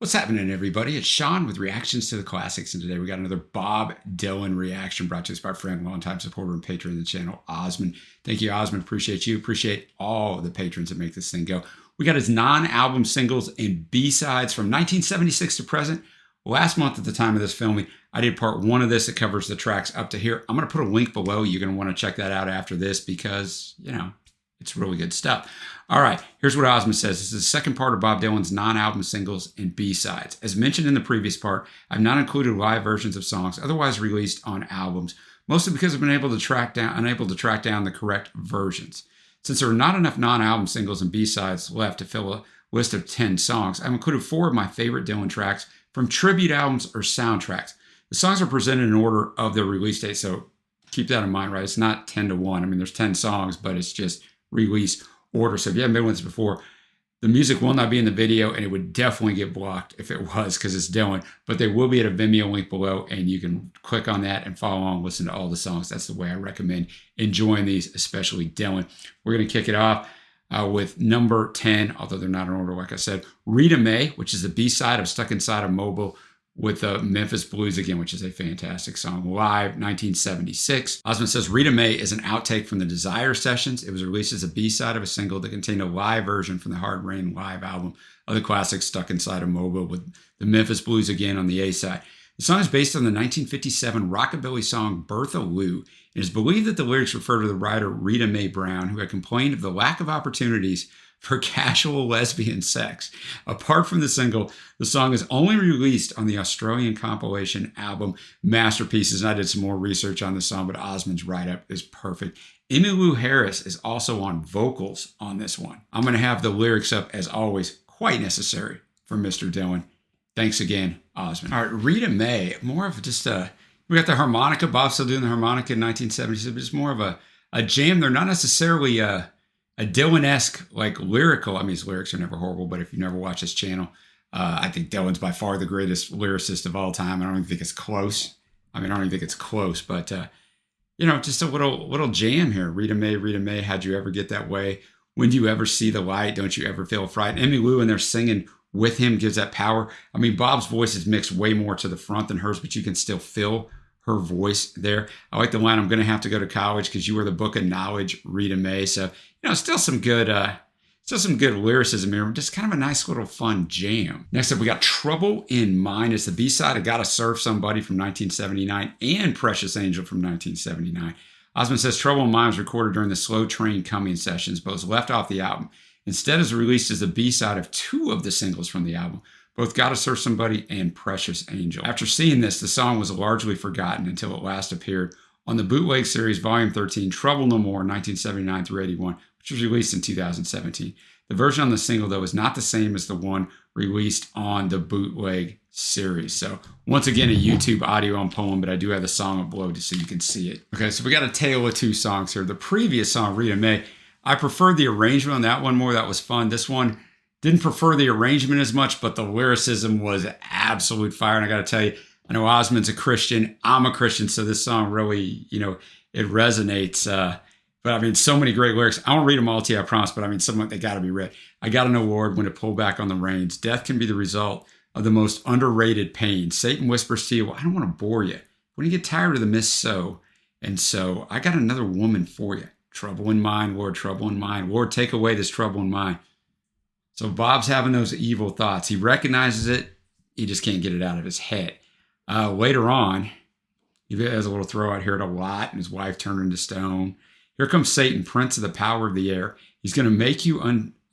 What's happening, everybody? It's Sean with Reactions to the Classics, and today we got another Bob Dylan reaction brought to us by our friend, longtime supporter and patron of the channel, Osmond. Thank you, Osmond. Appreciate you. Appreciate all the patrons that make this thing go. We got his non-album singles and B-sides from 1976 to present. Last month at the time of this filming, I did part one of this that covers the tracks up to here. I'm going to put a link below. You're going to want to check that out after this because, you know, it's really good stuff. All right, here's what Osmond says. This is the second part of Bob Dylan's non-album singles and B-sides. As mentioned in the previous part, I've not included live versions of songs otherwise released on albums, mostly because I've been unable to track down the correct versions. Since there are not enough non-album singles and B-sides left to fill a list of 10 songs, I've included 4 of my favorite Dylan tracks from tribute albums or soundtracks. The songs are presented in order of their release date, so keep that in mind, right? It's not 10 to 1. I mean, there's 10 songs, but it's just release order. So if you haven't been with us before, the music will not be in the video, and it would definitely get blocked if it was because it's Dylan, but they will be at a Vimeo link below, and you can click on that and follow along, listen to all the songs. That's the way I recommend enjoying these, especially Dylan. We're going to kick it off with number 10, although they're not in order, like I said, Rita May, which is the B-side of Stuck Inside a Mobile with the Memphis Blues again, which is a fantastic song. Live, 1976. Osmond says Rita May is an outtake from the Desire sessions. It was released as a B-side of a single that contained a live version from the Hard Rain live album of the classic Stuck Inside a Mobile with the Memphis Blues again on the A-side. The song is based on the 1957 rockabilly song Bertha Lou. It is believed that the lyrics refer to the writer Rita Mae Brown, who had complained of the lack of opportunities for casual lesbian sex. Apart from the single, the song is only released on the Australian compilation album Masterpieces. And I did some more research on the song, but Osmond's write-up is perfect. Emmylou Harris is also on vocals on this one. I'm going to have the lyrics up, as always, quite necessary for Mr. Dylan. Thanks again, Osmond. All right, Rita May, more of just we got the harmonica. Bob's still doing the harmonica in 1976, but it's more of a jam. They're not necessarily a Dylan-esque, like, lyrical. I mean, his lyrics are never horrible, but if you never watch his channel, I think Dylan's by far the greatest lyricist of all time. I don't even think it's close. I mean, I don't even think it's close, but, you know, just a little jam here. Rita May, how'd you ever get that way? When do you ever see the light? Don't you ever feel frightened? Emmylou in there singing with him gives that power. I mean, Bob's voice is mixed way more to the front than hers, but you can still feel her voice there. I like the line, I'm going to have to go to college because you were the book of knowledge, Rita May. So, you know, still some good lyricism here. Just kind of a nice little fun jam. Next up, we got Trouble in Mind. It's the B-side of Gotta Serve Somebody from 1979 and Precious Angel from 1979. Osmond says Trouble in Mind was recorded during the Slow Train Coming sessions, but was left off the album. Instead, is released as the B-side of 2 of the singles from the album, both Gotta Serve Somebody and Precious Angel. After seeing this, the song was largely forgotten until it last appeared on the Bootleg Series Volume 13, Trouble No More, 1979 through 81, which was released in 2017. The version on the single, though, is not the same as the one released on the Bootleg Series. So, once again, a YouTube audio I'm pulling, but I do have the song up below just so you can see it. Okay, so we got a tale of 2 songs here. The previous song, Rita May, I preferred the arrangement on that one more. That was fun. This one, didn't prefer the arrangement as much, but the lyricism was absolute fire. And I got to tell you, I know Osmond's a Christian. I'm a Christian, so this song really, you know, it resonates. But I mean, so many great lyrics. I won't read them all to you, I promise, but I mean, some of they got to be read. I got to know, Lord, when to pull back on the reins. Death can be the result of the most underrated pain. Satan whispers to you, well, I don't want to bore you. When you get tired of the mist, so. And so I got another woman for you. Trouble in mind, Lord, trouble in mind. Lord, take away this trouble in mind. So Bob's having those evil thoughts. He recognizes it. He just can't get it out of his head. Later on, he has a little throw out here at a lot, and his wife turned into stone. Here comes Satan, prince of the power of the air. He's going to make you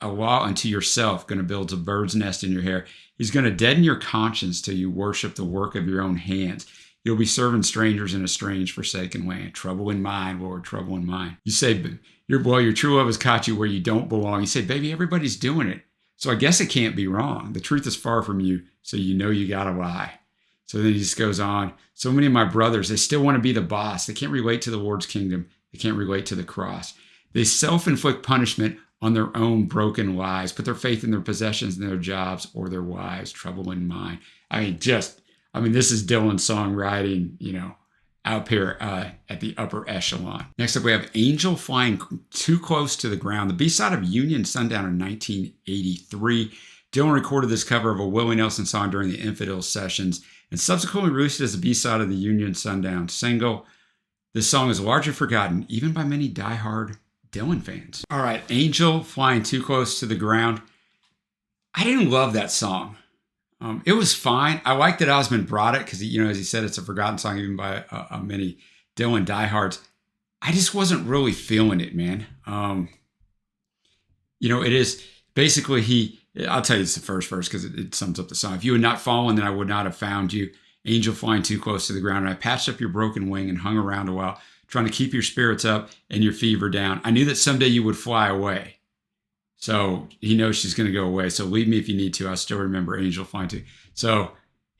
a law unto yourself, going to build a bird's nest in your hair. He's going to deaden your conscience till you worship the work of your own hands. You'll be serving strangers in a strange, forsaken land. Trouble in mind, Lord, trouble in mind. You say, your true love has caught you where you don't belong. You say, baby, everybody's doing it. So I guess it can't be wrong. The truth is far from you, so you know you gotta lie. So then he just goes on. So many of my brothers, they still want to be the boss. They can't relate to the Lord's kingdom. They can't relate to the cross. They self-inflict punishment on their own broken lives, put their faith in their possessions and their jobs or their wives. Trouble in mind. I mean, this is Dylan's songwriting, you know, up here at the upper echelon. Next up, we have Angel Flying Too Close to the Ground, the B-side of Union Sundown in 1983. Dylan recorded this cover of a Willie Nelson song during the Infidels sessions and subsequently released it as a B-side of the Union Sundown single. This song is largely forgotten, even by many diehard Dylan fans. All right, Angel, Flying Too Close to the Ground. I didn't love that song. It was fine. I like that Osmond brought it because, as he said, it's a forgotten song even by many Dylan diehards. I just wasn't really feeling it, man. It is basically I'll tell you it's the first verse because it sums up the song. If you had not fallen, then I would not have found you. Angel flying too close to the ground. And I patched up your broken wing and hung around a while, trying to keep your spirits up and your fever down. I knew that someday you would fly away. So he knows she's going to go away. So leave me if you need to. I still remember Angel flying too. So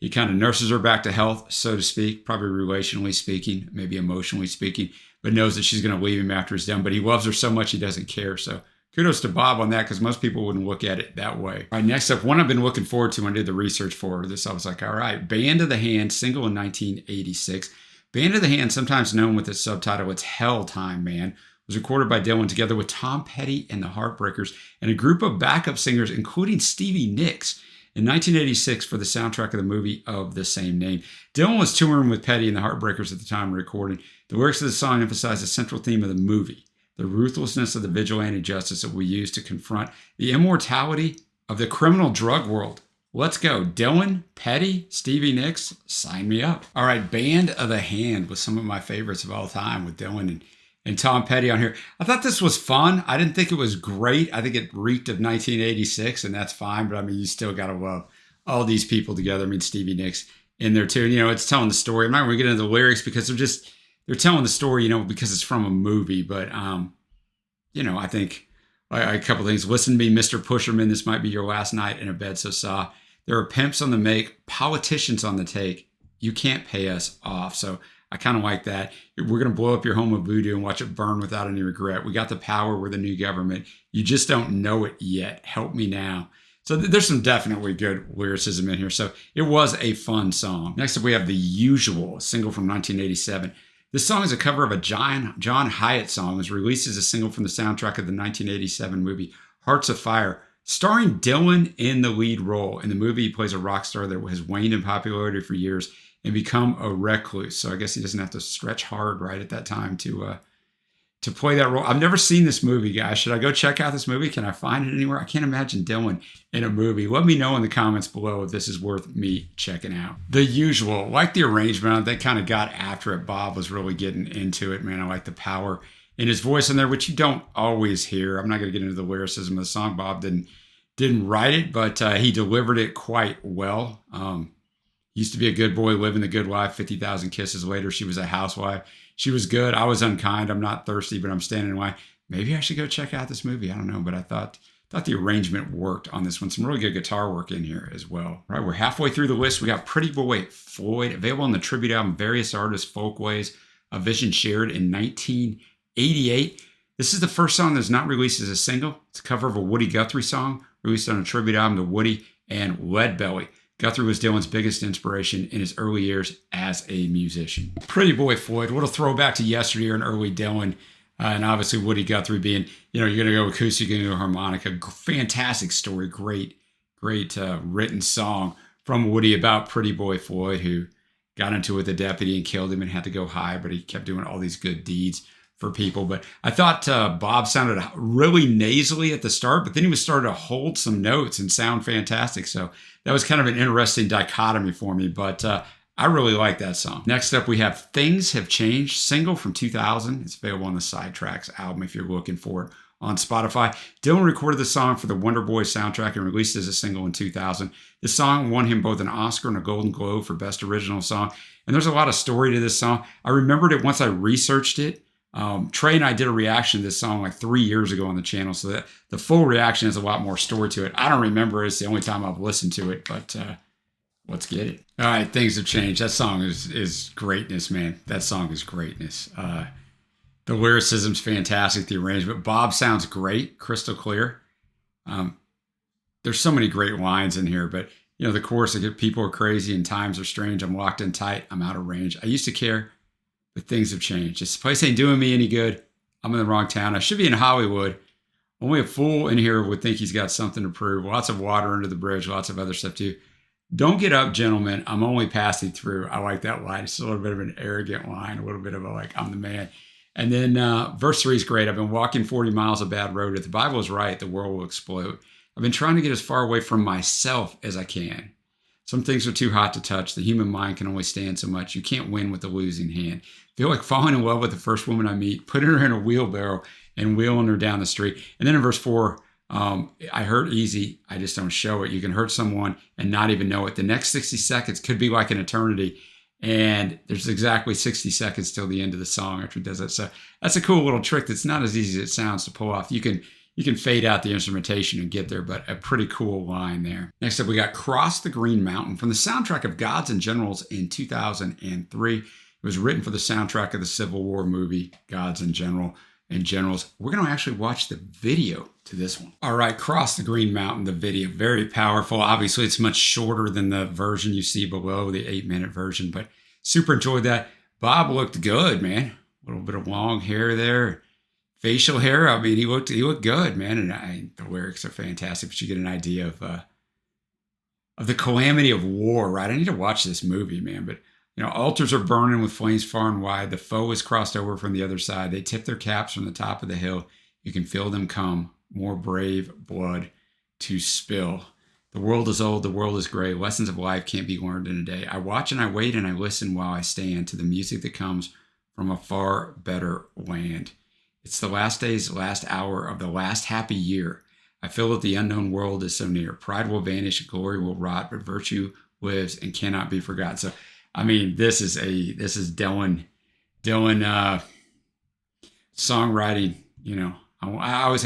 he kind of nurses her back to health, so to speak, probably relationally speaking, maybe emotionally speaking, but knows that she's going to leave him after he's done. But he loves her so much he doesn't care. So kudos to Bob on that because most people wouldn't look at it that way. All right, next up, one I've been looking forward to when I did the research for this. I was like, all right, Band of the Hand, single in 1986. Band of the Hand, sometimes known with the subtitle, It's Hell Time, Man, was recorded by Dylan together with Tom Petty and the Heartbreakers and a group of backup singers, including Stevie Nicks, in 1986 for the soundtrack of the movie of the same name. Dylan was touring with Petty and the Heartbreakers at the time of recording. The lyrics of the song emphasize the central theme of the movie, the ruthlessness of the vigilante justice that we use to confront the immortality of the criminal drug world. Let's go. Dylan, Petty, Stevie Nicks, sign me up. All right, Band of the Hand was some of my favorites of all time with Dylan and Tom Petty on here. I thought this was fun. I didn't think it was great. I think it reeked of 1986, and that's fine. But you still got to love all these people together. Stevie Nicks in there too. And, it's telling the story. I'm not going to get into the lyrics because they're telling the story, because it's from a movie. But, I think a couple things. Listen to me, Mr. Pusherman. This might be your last night in a bed so soft. There are pimps on the make, politicians on the take. You can't pay us off. So I kind of like that. We're going to blow up your home of voodoo and watch it burn without any regret. We got the power. We're the new government. You just don't know it yet. Help me now. So there's some definitely good lyricism in here. So it was a fun song. Next up, we have The Usual, a single from 1987. This song is a cover of a John Hyatt song. It was released as a single from the soundtrack of the 1987 movie Hearts of Fire, starring Dylan in the lead role. In the movie, he plays a rock star that has waned in popularity for years and become a recluse. So I guess he doesn't have to stretch hard right at that time to play that role. I've never seen this movie, guys. Should I go check out this movie? Can I find it anywhere? I can't imagine Dylan in a movie. Let me know in the comments below if this is worth me checking out. The Usual, like the arrangement, they kind of got after it. Bob was really getting into it, man. I like the power in his voice in there, which you don't always hear. I'm not going to get into the lyricism of the song. Bob didn't write it, but he delivered it quite well. Used to be a good boy, living the good life. 50,000 kisses later, she was a housewife. She was good. I was unkind. I'm not thirsty, but I'm standing in line. Maybe I should go check out this movie. I don't know, but I thought the arrangement worked on this one. Some really good guitar work in here as well. All right, we're halfway through the list. We got Pretty Boy Floyd, available on the tribute album Various Artists, Folkways, A Vision Shared in 1988. This is the first song that's not released as a single. It's a cover of a Woody Guthrie song, released on a tribute album to Woody and Leadbelly. Guthrie was Dylan's biggest inspiration in his early years as a musician. Pretty Boy Floyd, what a throwback to yesteryear and early Dylan. And obviously Woody Guthrie being, you're going to go acoustic, you're going to go harmonica. Fantastic story, great written song from Woody about Pretty Boy Floyd, who got into it with a deputy and killed him and had to go high, but he kept doing all these good deeds for people. But I thought Bob sounded really nasally at the start, but then he was starting to hold some notes and sound fantastic. So that was kind of an interesting dichotomy for me, but I really like that song. Next up, we have Things Have Changed, single from 2000. It's available on the Sidetracks album if you're looking for it on Spotify. Dylan recorded the song for the Wonder Boys soundtrack and released it as a single in 2000. This song won him both an Oscar and a Golden Globe for Best Original Song. And there's a lot of story to this song. I remembered it once I researched it. Trey and I did a reaction to this song like 3 years ago on the channel, so that the full reaction has a lot more story to it. I don't remember it. It's the only time I've listened to it, but let's get it. All right, Things Have Changed. That song is greatness, man. That song is greatness. The lyricism's fantastic. The arrangement. Bob sounds great, crystal clear. There's so many great lines in here, but the chorus, people are crazy and times are strange. I'm locked in tight. I'm out of range. I used to care, but things have changed. This place ain't doing me any good. I'm in the wrong town. I should be in Hollywood. Only a fool in here would think he's got something to prove. Lots of water under the bridge, lots of other stuff too. Don't get up, gentlemen. I'm only passing through. I like that line. It's a little bit of an arrogant line, a little bit of a like, I'm the man. And then verse 3 is great. I've been walking 40 miles a bad road. If the Bible is right, the world will explode. I've been trying to get as far away from myself as I can. Some things are too hot to touch. The human mind can only stand so much. You can't win with a losing hand. Feel like falling in love with the first woman I meet, putting her in a wheelbarrow and wheeling her down the street. And then in verse 4, I hurt easy. I just don't show it. You can hurt someone and not even know it. The next 60 seconds could be like an eternity. And there's exactly 60 seconds till the end of the song after he does that. So that's a cool little trick that's not as easy as it sounds to pull off. You can fade out the instrumentation and get there, but a pretty cool line there. Next up, we got Cross the Green Mountain from the soundtrack of Gods and Generals in 2003. It was written for the soundtrack of the Civil War movie, Gods and Generals. We're going to actually watch the video to this one. All right, Cross the Green Mountain, the video, very powerful. Obviously, it's much shorter than the version you see below, the 8-minute version, but super enjoyed that. Bob looked good, man. A little bit of long hair there. Facial hair, I mean, he looked good, man. And the lyrics are fantastic, but you get an idea of the calamity of war, right? I need to watch this movie, man. But, altars are burning with flames far and wide. The foe is crossed over from the other side. They tip their caps from the top of the hill. You can feel them come, more brave blood to spill. The world is old, the world is gray. Lessons of life can't be learned in a day. I watch and I wait and I listen while I stand to the music that comes from a far better land. It's the last day's last hour of the last happy year. I feel that the unknown world is so near. Pride will vanish, glory will rot, but virtue lives and cannot be forgotten. So, I mean, this is Dylan songwriting. I always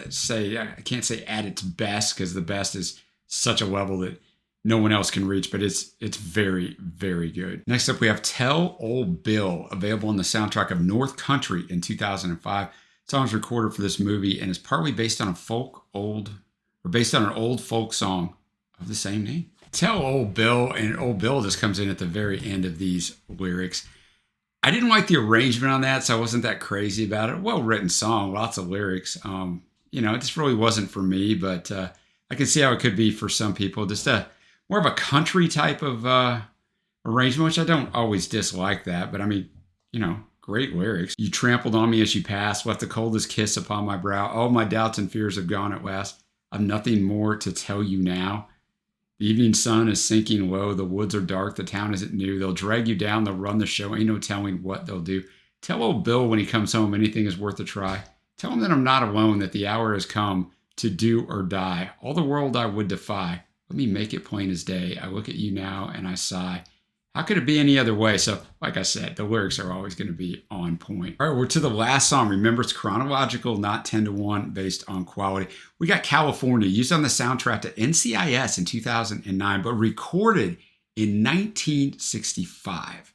say, I can't say at its best because the best is such a level that no one else can reach, but it's very, very good. Next up, we have Tell Old Bill, available on the soundtrack of North Country in 2005. The song was recorded for this movie and is partly based on an old folk song of the same name. Tell Old Bill, and Old Bill just comes in at the very end of these lyrics. I didn't like the arrangement on that, so I wasn't that crazy about it. Well-written song, lots of lyrics. It just really wasn't for me, but I can see how it could be for some people. Just more of a country type of arrangement, which I don't always dislike that, but I mean, great lyrics. You trampled on me as you passed, left the coldest kiss upon my brow. All my doubts and fears have gone at last. I've nothing more to tell you now. The evening sun is sinking low. The woods are dark. The town isn't new. They'll drag you down. They'll run the show. Ain't no telling what they'll do. Tell old Bill when he comes home anything is worth a try. Tell him that I'm not alone, that the hour has come to do or die. All the world I would defy. Let me make it plain as day. I look at you now and I sigh. How could it be any other way? So, like I said, the lyrics are always going to be on point. All right, we're to the last song. Remember, it's chronological, not 10-1, based on quality. We got California, used on the soundtrack to NCIS in 2009, but recorded in 1965.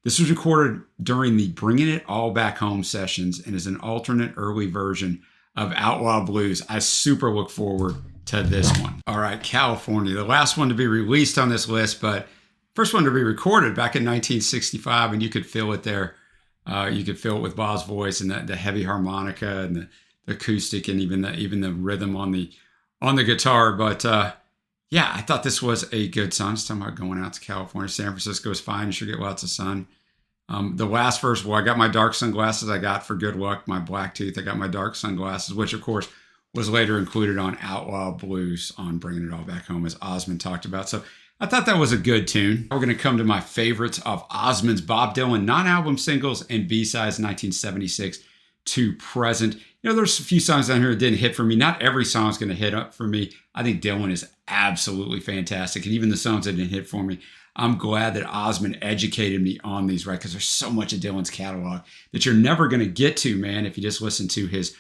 This was recorded during the Bringing It All Back Home sessions and is an alternate early version of Outlaw Blues. I super look forward to this one. All right, California, the last one to be released on this list, but first one to be recorded back in 1965, and you could feel it there. You could feel it with Bob's voice and the heavy harmonica and the acoustic and even the rhythm on the guitar. But yeah, I thought this was a good song. It's talking about going out to California. San Francisco is fine. You should get lots of sun. The last verse, well, I got my dark sunglasses I got for good luck, my black teeth. I got my dark sunglasses, which of course was later included on Outlaw Blues on Bringing It All Back Home, as Osmond talked about. So I thought that was a good tune. We're going to come to my favorites of Osmond's Bob Dylan non-album singles and B-sides 1976 to present. There's a few songs down here that didn't hit for me. Not every song is going to hit up for me. I think Dylan is absolutely fantastic. And even the songs that didn't hit for me, I'm glad that Osmond educated me on these, right? Because there's so much of Dylan's catalog that you're never going to get to, man, if you just listen to his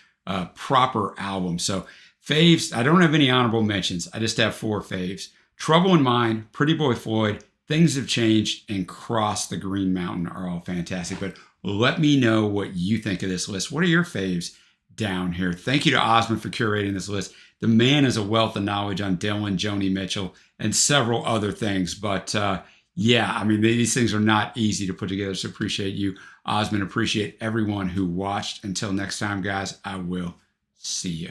proper album. So faves, I don't have any honorable mentions. I just have 4 faves. Trouble in Mind, Pretty Boy Floyd, Things Have Changed, and Cross the Green Mountain are all fantastic. But let me know what you think of this list. What are your faves down here? Thank you to Osmond for curating this list. The man is a wealth of knowledge on Dylan, Joni Mitchell, and several other things. But yeah, I mean, these things are not easy to put together. So appreciate you, Osmond. Appreciate everyone who watched. Until next time, guys, I will See you.